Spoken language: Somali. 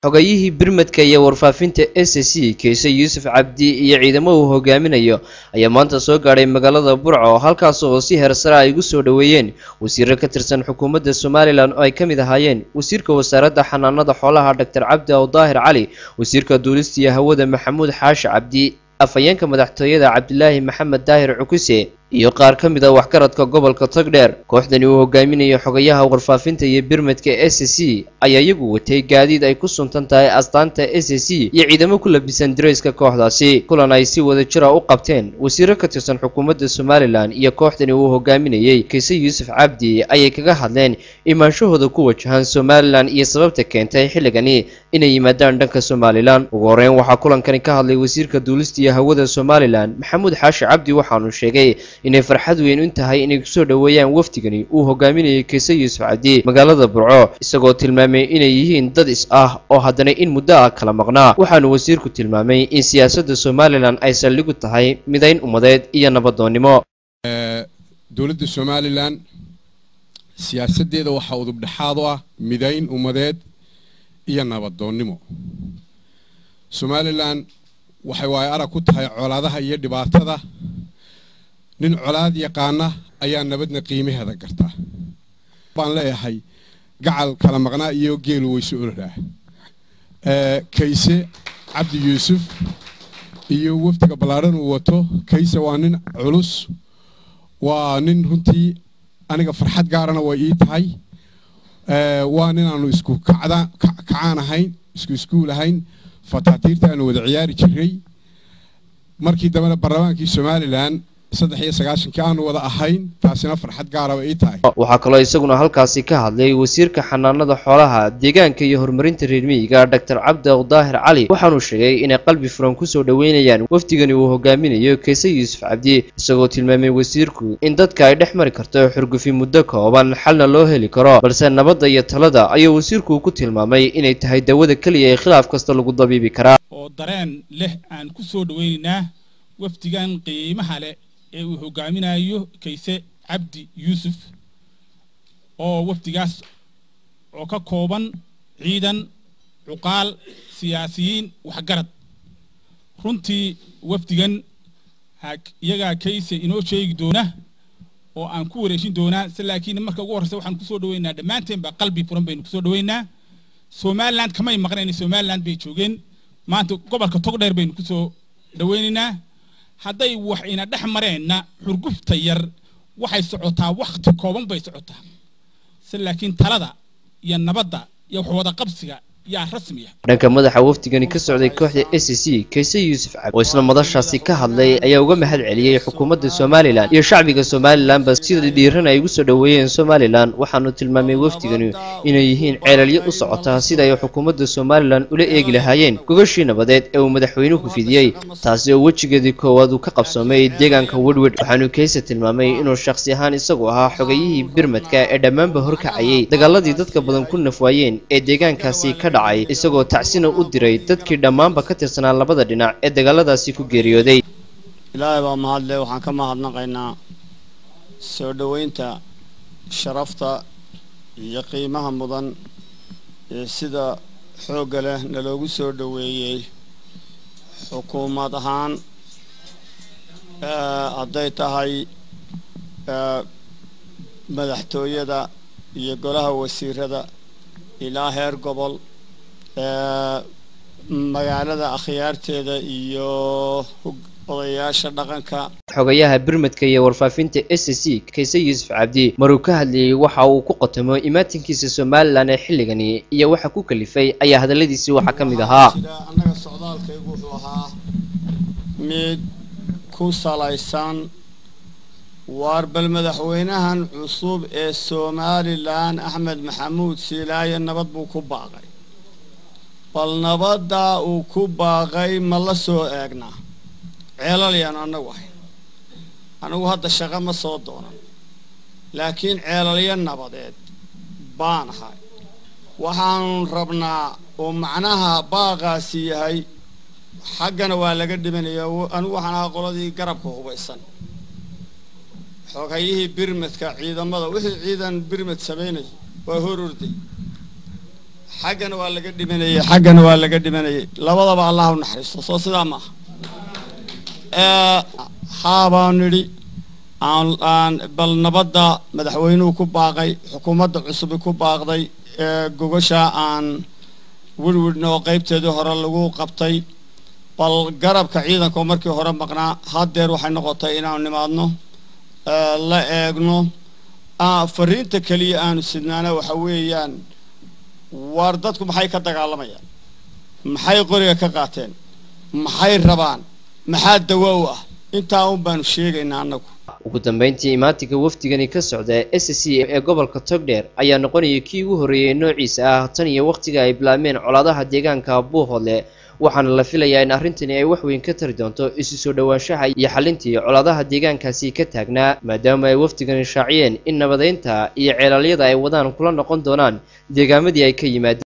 xogayihii birmadka iyo warfaafinta SSC Kayse Yuusuf Cabdi iyo ciidamada uu hogaaminayo ayaa maanta soo gaaray magaalada Burco halkaas oo si heersare ay ugu soo dhaweeyeen wasiirro ka tirsan xukuumadda Somaliland oo ay kamid ahaayeen wasiirka wasaaradda xanaanada xoolaha Dr. Cabdi Daahir Cali, wasiirka duulista iyo hawada Maxamuud Xaashi Cabdi, afayeenka madaxtooyada Cabdilaahi Maxamed Daahir Cukuse iyo qaar ka mid ah waxgaradka gobolka Togdheer. Kooxdani uu hogaaminayo xogayaha warfaafinta iyo birmadka SSC ayaa iyagu watay gaadiid ay ku suntan tahay astaanta SSC iyo ciidamo ku labisan dareyska kooxdaasi. Kulan ay si wada jir ah u qabteen wasiirro ka tirsan xukuumadda Somaliland iyo kooxdani uu hogaaminayay Kayse Yuusuf Cabdi ayay kaga hadleen imaanshahooda ku wajahan Somaliland iyo sababta keentay xilligani inay yimaadaan dhanka Somaliland. Ugu horeyn waxaa kulankani ka hadlay wasiirka duulista iyo hawada Somaliland Maxamuud Xaashi Cabdi, waxaanu sheegay inay farxad weyn u tahay inay soo dhaweeyaan wafdigani uu hogaaminayo Kayse Yuusuf Cabdi magaalada Burco, isagoo tilmaamay inay yihiin dad is ah oo haddana in muddo ah kala maqnaa. Waxaanu wasiirku tilmaamay in siyaasadda Somaliland ay saldhig u tahay midayn ummadeed iyo nabadoonnimo. dowladda Somaliland siyaasadeeda waxa udub dhaxaad u ah midayn ummadeed iyo nabadoonnimo. Somaliland waxay waay arag ku tahay colaadaha iyo dhibaatada. nin colaad yaqaana ayaa nabadna qiimaheeda garta. baan leeyahay gacal kala maqnaa iyo geel way soo ordaa. Kayse Cabdi Yuusuf iyo waftiga balaaran uu wato. Kayse waa nin culus, waa nin runtii aniga farxad gaarana way ii tahay. waa nin aanu isku kacaan ahayn, isku lahayn, fataatiirta aanu wada ciyaari jiray. markii dambena barlamaankii Somaliland 93 aanu wada ahayn, taasina farxad gaar ah ay tahay. Waxa kale oo isaguna halkaasi ka hadlay wasiirka xanaanada xoolaha, deegaanka iyo horumarinta reer miyiga Dr. Cabdi Daahir Cali, waxaanu sheegay inay qalbi furan ku soo dhaweynayaan wafdigani uu hogaaminayo Kayse Yuusuf Cabdi, isagoo tilmaamay wasiirku in dadka ay dhex mari karto xurgufi muddo kooban xalna loo heli karo, balse nabadda iyo talada ayuu wasiirku ku tilmaamay inay tahay dawada kaliya ee khilaaf kasta lagu dabiibi karaa. oo dareen leh aan ku soo dhaweynaa wafdigan qiimaha leh ee uu hogaaminayo Kayse Cabdi Yuusuf, oo wafdigaas oo ka kooban ciidan, cuqaal, siyaasiyiin, waxgarad. runtii wafdigan iyaga Kayse inoo sheegi doona oo aan ku wareejin doona, laakiin marka ugu horeysa waxaan ku soo dhaweynaa dhamaanteen ba qalbi furan baynu ku soo dhaweynaa. Somaliland kama maqneen, Somaliland bay joogeen, maanta gobolka Togdheer baynu ku soo dhaweynaynaa. hadday wax ina dhex mareenna xurgufta yar waxay socotaa waqti kooban bay socotaa, laakiin talada iyo nabadda iyo wada qabsiga yaa rasmi ah. dhanka madaxa wafdigani ka socday kooxda SSC Kayse Yuusuf Cabdi oo isla madashaasi ka hadlay ayaa uga mahad celiyay xukuumadda Somaliland iyo shacbiga Somaliland ba sida dhiiran ay ugu soo dhaweeyeen Somaliland. waxaanu tilmaamay wafdigani inay yihiin ceelalyo u socota sida ay xukuumadda Somaliland ula eegi lahaayeen gogashii nabadeed ee uu madaxweynuhu fidiyay, taasi oo wajigeedii koowaad uu ka qabsoomay deegaanka Woodward. waxaanu Kayse tilmaamay inuu shakhsi ahaan isagu ahaa xogayihii birmadka ee dhammaanba horkacayay dagaaladii dadka badan ku nafwaayeen ee deegaankaasi ka dhacay, isagoo tacsina u diray dadkii dhammaanba ka tirsanaa labada dhinac ee dagaaladaasi ku geeriyooday. ilaahay baa mahadle. waxaan ka mahadnaqaynaa soo dhaweynta sharafta iyo qiimaha mudan ee sida xoogga leh naloogu soo dhaweeyey xukuumad ahaan. hadday tahay madaxtooyada iyo golaha wasiirada ilaa heer gobol, magaalada akhyaarteeda iyo odayaasha dhaqanka. xogayaha birmadka iyo warfaafinta SSC Kayse Yuusuf Cabdi maruu ka hadlayay waxa uu ku qotamo imaatinkiisa Somaliland ee xilligani iyo waxa ku kalifay ayaa hadaladiisi waxa ka mid ahaa. annaga socdaalkaygu wuxuu ahaa mid ku salaysan warbal madaxweynahan cusub ee Somaliland Axmed Maxamuud Siilaaye nabad buu ku baaqay. bal nabadda uu ku baaqay ma la soo eegnaa ceelalyan anagu hadda shaqo ma soo doonan, laakiin ceelalya nabadeed baan ahay. waxaan rabnaa oo macnaha baaqaasi yahay xaggana waa laga dhimanaya. anigu waxaan ahaa qoladii garabka hubaysan, xogayihii birmadka ciidamada wixii ciidan birmad sameynay waa hor orday. حقنا ولا قد مني حقنا ولا قد مني لا وضع الله ونحرس صوص دامه حابانري aan bal nabadda madaxweynuhu ku baaqay xukuumadda cusub ku baaqday gogosha aan wirwirno qaybteedii hore lagu qabtay bal garabka ciidanka markii hore maqnaa hadeer waxay noqotay inaan nimaadno la eegno fariinta kaliya aanu sidnaana waxa weeyaan war dadku maxay ka dagaalamayaan maxay qoriga ka qaateen maxay rabaan maxaa dawaaw ah intaa un baanu sheegaynaa anagu ugu dambeyntii imaatinka wafdigani ka socda SSC ee gobolka Togdheer ayaa noqonaya kii ugu horeeyay noociisa ah tan iyo waqtiga ay bilaabeen colaadaha deegaanka Buuhoodle waxaana la filayaa in arrintani ay wax weyn ka tari doonto isu soo dhawaanshaha iyo xalintii colaadaha deegaankaasi ka taagnaa maadaama ay wafdigani shaaciyeen in nabadeynta iyo ceelalyada ay wadaan kula noqon doonaan deegaamadii ay ka yimaadeen